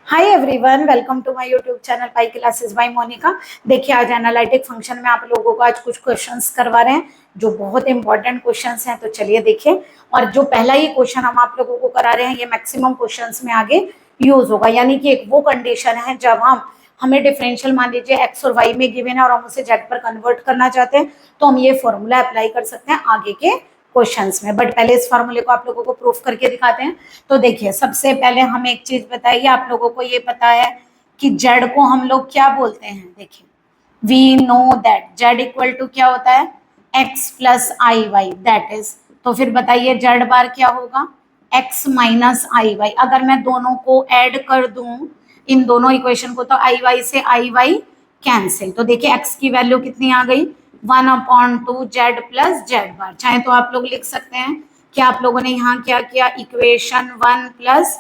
Hi everyone, welcome to my YouTube channel Pi Classes by Monika. देखिए, आज analytic function में आप लोगों को आज कुछ क्वेश्चंस करवा रहे हैं जो बहुत इंपॉर्टेंट क्वेश्चंस हैं। तो चलिए देखिए, और जो पहला ही क्वेश्चन हम आप लोगों को करा रहे हैं ये मैक्सिमम क्वेश्चंस में आगे यूज होगा। यानी कि एक वो कंडीशन है जब हमें डिफरेंशियल मान लीजिए एक्स और वाई में गिवन है और हम उसे जेड पर कन्वर्ट करना चाहते हैं, तो हम ये फॉर्मूला अप्लाई कर सकते हैं आगे के क्वेश्चंस में। बट पहले इस फॉर्मूले को आप लोगों को प्रूफ करके दिखाते हैं। तो देखिए, सबसे पहले हम एक चीज बताइए, आप लोगों को ये पता है कि जेड को हम लोग क्या बोलते हैं। देखिए, we know that z equal to क्या होता है, x plus i y, that is. तो फिर बताइए जेड बार क्या होगा, एक्स माइनस आई वाई। अगर मैं दोनों को ऐड कर दूं, इन दोनों इक्वेशन को, तो आई वाई से आई वाई कैंसिल। तो देखिए एक्स की वैल्यू कितनी आ गई, 1/2 जेड प्लस जेड बार। चाहे तो आप लोग लिख सकते हैं कि आप लोगों ने यहाँ क्या किया, इक्वेशन 1 प्लस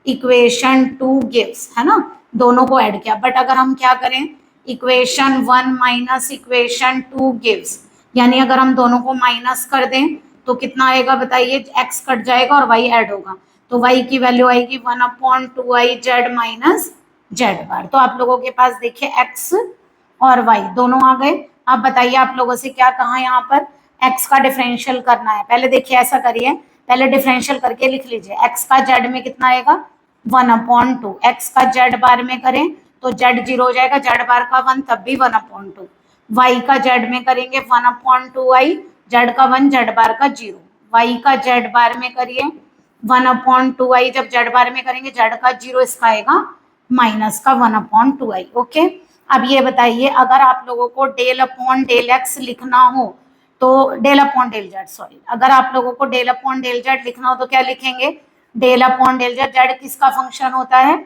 इक्वेशन 2 गिव्स, है ना, दोनों को ऐड किया। बट अगर हम क्या करें, इक्वेशन 1 माइनस इक्वेशन 2 गिव्स, यानी अगर हम दोनों को माइनस कर दें तो कितना आएगा बताइए, एक्स कट जाएगा और वाई ऐड होगा। तो वाई की वैल्यू आएगी 1/2 आई जेड माइनस जेड बार। तो आप लोगों के पास देखिए एक्स और वाई दोनों आ गए। अब बताइए, आप लोगों से क्या कहा, यहाँ पर एक्स का डिफरेंशियल करना है। पहले देखिए ऐसा करिए, पहले डिफरेंशियल करके लिख लीजिए, एक्स का जेड में कितना आएगा 1/2। एक्स का जेड बार में करें तो जेड 0 हो जाएगा, जेड बार का 1 तब भी 1/2। वाई का जेड में करेंगे 1/2 आई, जेड का 1 जेड बार का 0। वाई का जेड बार में करिए 1/2 आई, जब जेड बार में करेंगे जेड का 0, इसका आएगा माइनस का 1/2 आई। ओके, अब ये बताइए, अगर आप लोगों को डेल अपॉन डेल एक्स लिखना हो तो del upon del z, sorry, अगर आप लोगों को डेल अपॉन डेल जेड लिखना हो तो क्या लिखेंगे, del upon del z. Z किसका फंक्शन होता है,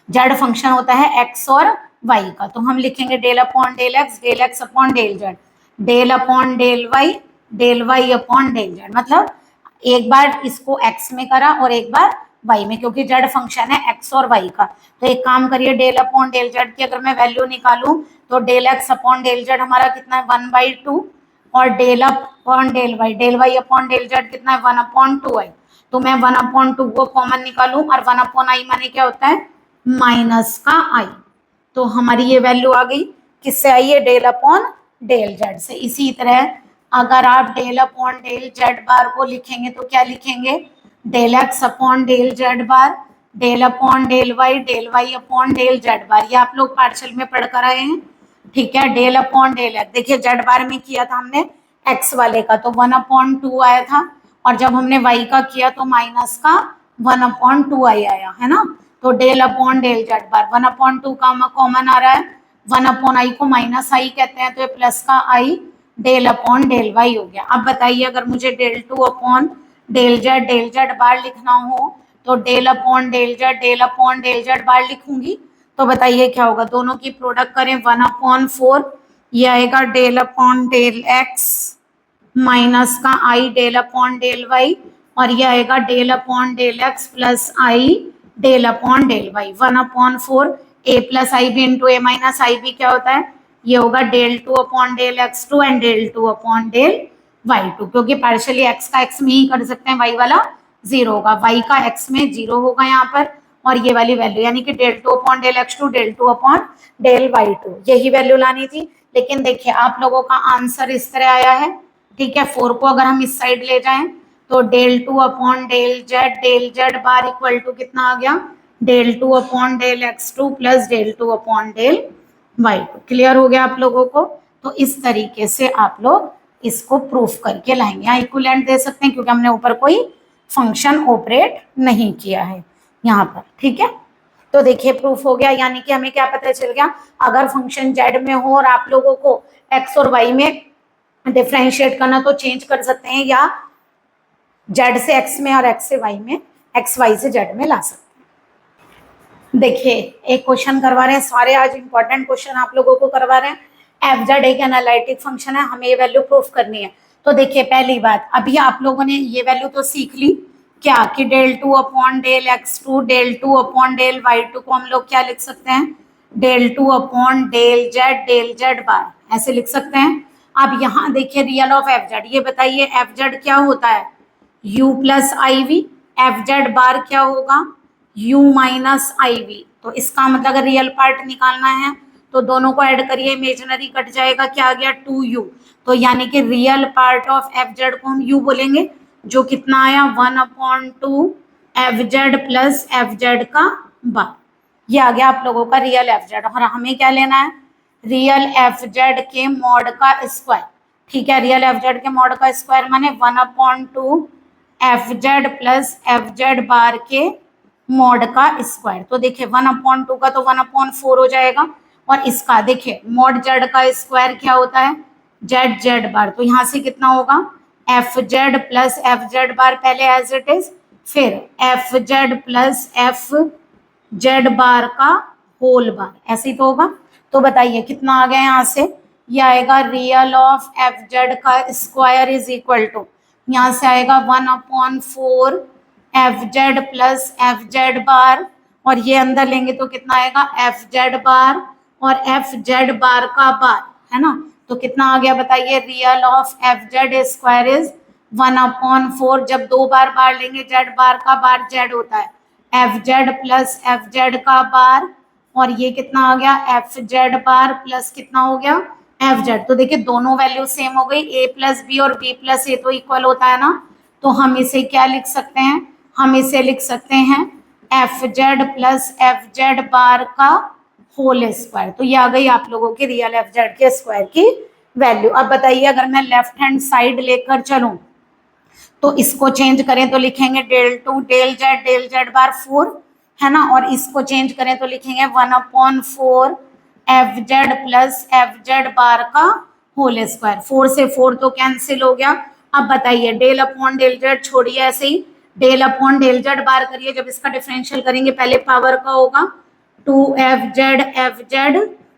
जेड फंक्शन होता है एक्स और वाई का। तो हम लिखेंगे del upon del x upon del z, del upon del Y upon del z. मतलब एक बार इसको एक्स में करा और एक बार वाई में, क्योंकि जेड फंक्शन है एक्स और वाई का। तो एक काम करिए, डेल अपॉन डेल जेड की अगर मैं वैल्यू निकालूं तो del x upon del z हमारा कितना है 1/2, और del upon del Y upon del z कितना है 1/2 आई। तो मैं 1/2 को कॉमन निकालूं, और 1/आई माने क्या होता है, माइनस का आई। तो हमारी ये वैल्यू आ गई, किससे आई है, डेल अपॉन डेल जेड से। इसी तरह अगर आप del upon del Z bar को लिखेंगे तो क्या लिखेंगे, del x upon del Z bar, del upon del Y upon del Z bar. ये आप लोग पार्शियल में पढ़ कर आए हैं, ठीक है। डेल अपॉन डेल एक्स, देखिए जेड बार में किया था हमने एक्स वाले का तो 1/2 आया था, और जब हमने वाई का किया तो माइनस का 1/2 आई आया, है ना। तो डेल अपॉन डेल जेड बार 1/2 का कॉमन आ रहा है, 1/आई को माइनस आई कहते हैं, तो ये प्लस का i del upon del Y हो गया। अब बताइए, अगर मुझे डेल 2 अपॉन डेल जेड बार लिखना हो तो डेल अपॉन डेल जेड बार लिखूंगी। तो बताइए क्या होगा, दोनों की प्रोडक्ट करें 1/4, ये आएगा del upon del x minus का i del upon del y, और ये आएगा del upon del x plus i del upon del y. 1/4 a plus i b into a minus i b क्या होता है, ये होगा del 2 upon del x 2 and del 2 upon del y 2, क्योंकि partially x का एक्स में ही कर सकते हैं, वाई वाला 0 होगा, वाई का एक्स में 0 होगा यहाँ पर, और ये वाली वैल्यू यानी कि del 2 upon del x 2 del 2 upon del y 2, यही वैल्यू लानी थी। लेकिन देखिए आप लोगों का आंसर इस तरह आया है, ठीक है। 4 को अगर हम इस साइड ले जाएं तो del 2 upon del Z bar equal to कितना आ गया, del 2 upon del x 2 plus del 2 upon del y 2। Clear हो गया आप लोगों को। तो इस तरीके से आप लोग इसको प्रूफ करके लाएंगे। यहाँ इक्विवेलेंट दे सकते हैं क्योंकि हमने ऊपर कोई फंक्शन ऑपरेट नहीं किया है यहाँ पर, ठीक है। तो देखिए प्रूफ हो गया, यानी कि हमें क्या पता चल गया, अगर फंक्शन जेड में हो और आप लोगों को एक्स और वाई में डिफ्रेंशिएट करना तो चेंज कर सकते हैं, या जेड से एक्स में और एक्स से वाई में, एक्स वाई से जेड में ला सकते हैं। देखिए एक क्वेश्चन करवा रहे हैं, सारे आज इंपॉर्टेंट क्वेश्चन आप लोगों को करवा रहे हैं। एफ जेड एक एनालिटिक फंक्शन है, हमें ये वैल्यू प्रूफ करनी है। तो देखिए पहली बात, अभी आप लोगों ने ये वैल्यू तो सीख ली क्या, कि del 2 upon del x 2 del 2 upon del y 2 को हम लोग क्या लिख सकते हैं, del 2 upon del Z bar, ऐसे लिख सकते हैं। अब यहाँ देखिए रियल ऑफ एफ जेड, ये बताइए एफ जेड क्या होता है, u plus i v, f z bar क्या होगा, u माइनस आई वी। तो इसका मतलब अगर रियल पार्ट निकालना है तो दोनों को ऐड करिए, इमेजिनरी कट जाएगा, क्या आ गया 2u। तो यानी कि real part of f Z को हम u बोलेंगे, जो कितना आया 1/2 f z plus f z का बार। ये आ गया आप लोगों का रियल एफ जेड। और हमें क्या लेना है, रियल एफ जेड के मॉड का स्क्वायर। ठीक है, रियल एफ जेड के मॉड का स्क्वायर माने 1/2 f z plus f z bar के मॉड का स्क्वायर। तो देखिए 1/2 का तो 1/4 हो जाएगा, और इसका देखिए मॉड जेड का स्क्वायर क्या होता है, जेड जेड बार। तो यहाँ से कितना होगा, f z plus f z bar पहले एज इट इज, फिर f z plus f z bar का होल बार, ऐसे ही तो होगा। तो बताइए कितना आ गया यहाँ से, ये आएगा रियल ऑफ एफ जेड का स्क्वायर इज इक्वल टू, यहाँ से आएगा 1/4 f z plus f z bar, और ये अंदर लेंगे तो कितना आएगा एफ जेड बार और एफ जेड बार का बार, है ना। तो कितना आ गया बताइए, real of f Z square is 1/4, जब दो बार बार लेंगे जेड बार का बार जेड होता है, F z plus f z का बार, और ये कितना आ गया एफ जेड बार प्लस कितना हो गया एफ जेड। तो देखिए दोनों वैल्यू सेम हो गई, ए प्लस बी और बी प्लस ए तो इक्वल होता है ना। तो हम इसे क्या लिख सकते हैं, हम इसे लिख सकते हैं f z plus f z bar का होल स्क्वायर। तो ये आ गई आप लोगों के रियल एफ जेड के स्क्वायर की वैल्यू। अब बताइए अगर मैं लेफ्ट हैंड साइड लेकर चलूं तो इसको चेंज करें तो लिखेंगे डेल जेड बार 4, है ना, और इसको चेंज करें तो लिखेंगे 1/4 f z plus f z bar का होल स्क्वायर। 4 से 4 तो कैंसिल हो गया। अब बताइए डेल अपॉन डेल जेड छोड़िए, ऐसे ही डेल अपॉन डेल जेड बार करिए, जब इसका डिफरेंशियल करेंगे पहले पावर का होगा 2 एफ जेड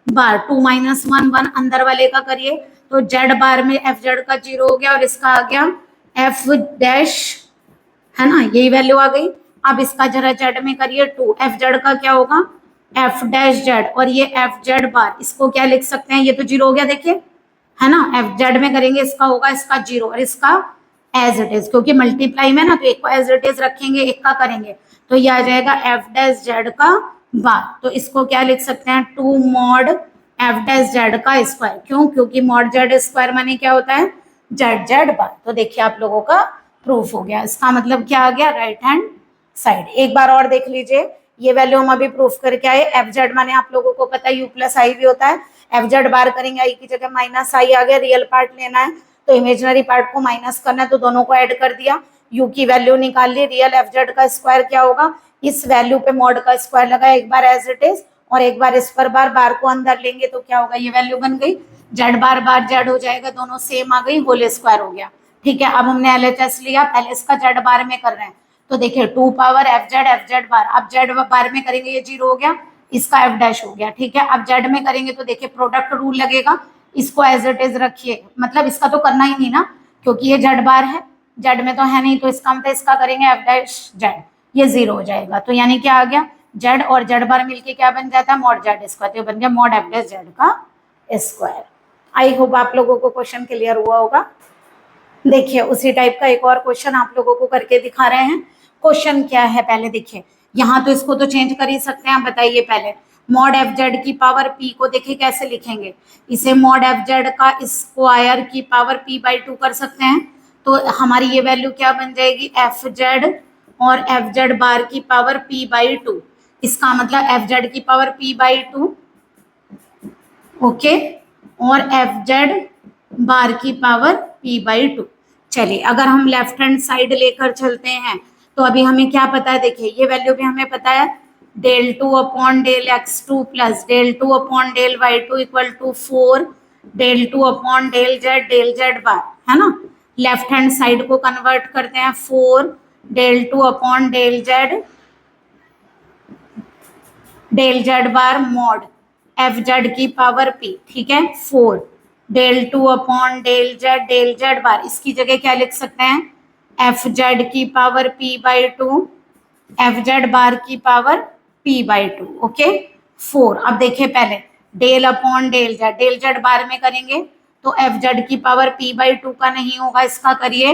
बार, 2 - 1 अंदर वाले का करिए तो जेड बार में एफ जेड का 0 हो गया और इसका आ गया एफ डैश, है ना, यही वैल्यू आ गई। अब इसका जरा जेड में करिए 2, एफ जेड का क्या होगा एफ डैश जेड, और ये एफ जेड बार, इसको क्या लिख सकते हैं, ये तो 0 हो गया देखिए, है ना, एफ जेड में करेंगे इसका होगा इसका 0 और इसका एज इट इज, क्योंकि मल्टीप्लाई में ना तो एक को एज इट इज रखेंगे एक का करेंगे, तो ये आ जाएगा एफ डैश जेड का बार। तो इसको क्या लिख सकते हैं 2 मॉड एफ डैश जेड का स्क्वायर, क्यों, क्योंकि मॉड जेड स्क्वायर माने क्या होता है जेड जेड बार। तो देखिए आप लोगों का प्रूफ हो गया, इसका मतलब क्या आ गया राइट हैंड साइड। एक बार और देख लीजिए, ये वैल्यू हम अभी प्रूफ करके आए, एफ जेड माने आप लोगों को पता है यू प्लस आई भी होता है, एफ जेड बार करेंगे आई की जगह माइनस आई आ गया, रियल पार्ट लेना है तो इमेजिनरी पार्ट को माइनस करना है, तो दोनों को ऐड कर दिया, यू की वैल्यू निकाल ली, रियल एफ जेड का स्क्वायर क्या होगा, इस वैल्यू पे मॉड का स्क्वायर लगा, एक बार एज इट इज और एक बार इस पर बार, बार को अंदर लेंगे तो क्या होगा, ये वैल्यू बन गई जेड बार जेड हो जाएगा, दोनों सेम आ गई, होल स्क्वायर हो गया। ठीक है, अब हमने एलएचएस लिया, पहले इसका जेड बार में कर रहे हैं तो देखिए 2 पावर एफ जेड बार, अब जेड बार में करेंगे ये 0 हो गया, इसका एफ डैश हो गया। ठीक है, अब जेड में करेंगे तो देखिए प्रोडक्ट रूल लगेगा, इसको एज इट इज रखिए, मतलब इसका तो करना ही नहीं ना क्योंकि ये जेड बार है, जेड में तो है नहीं, तो इसका मतलब इसका करेंगे एफ डैश जेड, ये 0 हो जाएगा। तो यानी क्या आ गया जेड और जेड बार मिलके क्या बन जाता है मॉड जेड स्क्वायर, तो बन गया मॉड एफ डैश जेड का स्क्वायर। आई होप आप लोगों को क्वेश्चन क्लियर हुआ होगा। देखिए उसी टाइप का एक और क्वेश्चन आप लोगों को करके दिखा रहे हैं। क्वेश्चन क्या है पहले देखिए, यहाँ तो इसको तो चेंज कर ही सकते हैं, आप बताइए पहले मॉड एफ जेड की पावर पी को देखिए कैसे लिखेंगे, इसे मॉड एफ जेड का स्क्वायर की पावर पी बाई 2 कर सकते हैं, तो हमारी ये वैल्यू क्या बन जाएगी एफ जेड और एफ जेड बार की पावर पी बाई 2, इसका मतलब एफ जेड की पावर पी बाई 2, ओके, और एफ जेड बार की पावर पी बाई 2। चलिए अगर हम लेफ्ट हैंड साइड लेकर चलते हैं तो अभी हमें क्या पता है, देखिए ये वैल्यू भी हमें पता है del 2 upon del x2 plus del 2 upon del y2 equal to 4 del 2 upon del Z bar, है ना। लेफ्ट हैंड साइड को कन्वर्ट करते हैं 4 del 2 upon del Z bar mod f z की पावर पी, ठीक है, 4 del 2 upon del Z bar, इसकी जगह क्या लिख सकते हैं एफ जेड की power p by 2 f z बार की पावर पी बाई 2, ओके 4। अब देखिए पहले del upon del Z bar में करेंगे तो एफ जेड की पावर पी बाई 2 का नहीं होगा, इसका करिए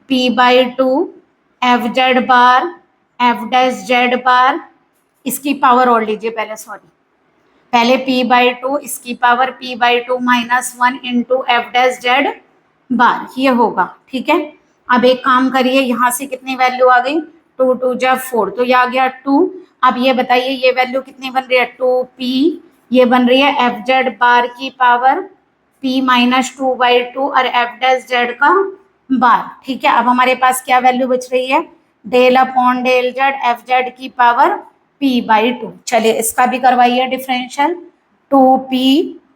p by 2 f z bar f dash z bar, इसकी पावर और लीजिए पहले, सॉरी, पहले p/2 इसकी power p/2 -1 into f dash z bar, ये होगा। ठीक है, अब एक काम करिए, यहां से कितनी वैल्यू आ गई, 2 2 जा 4, तो ये आ गया 2। अब ये बताइए ये वैल्यू कितनी बन रही है, 2p, ये बन रही है एफ जेड बार की पावर p -2/2 और एफ डैश जेड का बार। ठीक है, अब हमारे पास क्या वैल्यू बच रही है, del upon del z f z की पावर p/2। चलिए इसका भी करवाइए डिफरेंशियल, 2p,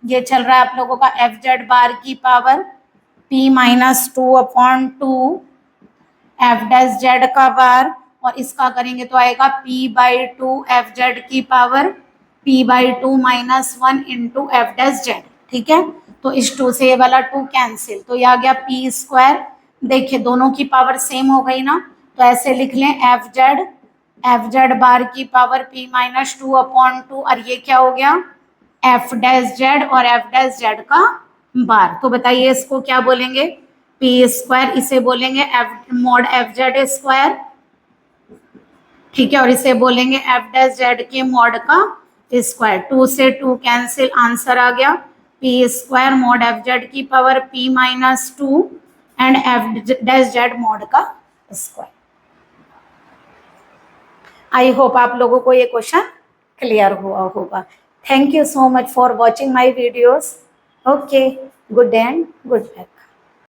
ये चल रहा है आप लोगों का एफ जेड बार की power p -2/2 F dash Z का बार, और इसका करेंगे तो आएगा p/2 एफ जेड की power p/2 -1 into f dash Z. ठीक है, तो इस 2 से ये वाला 2 कैंसिल, तो ये आ गया p²। देखिए दोनों की पावर सेम हो गई ना, तो ऐसे लिख लें एफ जेड बार की पावर p -2/2, और ये क्या हो गया, एफ डैश जेड और एफ डैश जेड का बार। तो बताइए इसको क्या बोलेंगे, p², इसे बोलेंगे F mod f Z square. ठीक है, और इसे बोलेंगे एफ डैश जेड के मॉड का स्क्वायर। 2 से 2 कैंसिल, आंसर आ गया p² मॉड एफ जेड की power p -2 and F dash Z mod का स्क्वायर। आई होप आप लोगों को ये क्वेश्चन क्लियर हुआ होगा। Thank you so much for watching my videos. Okay, good day and good luck.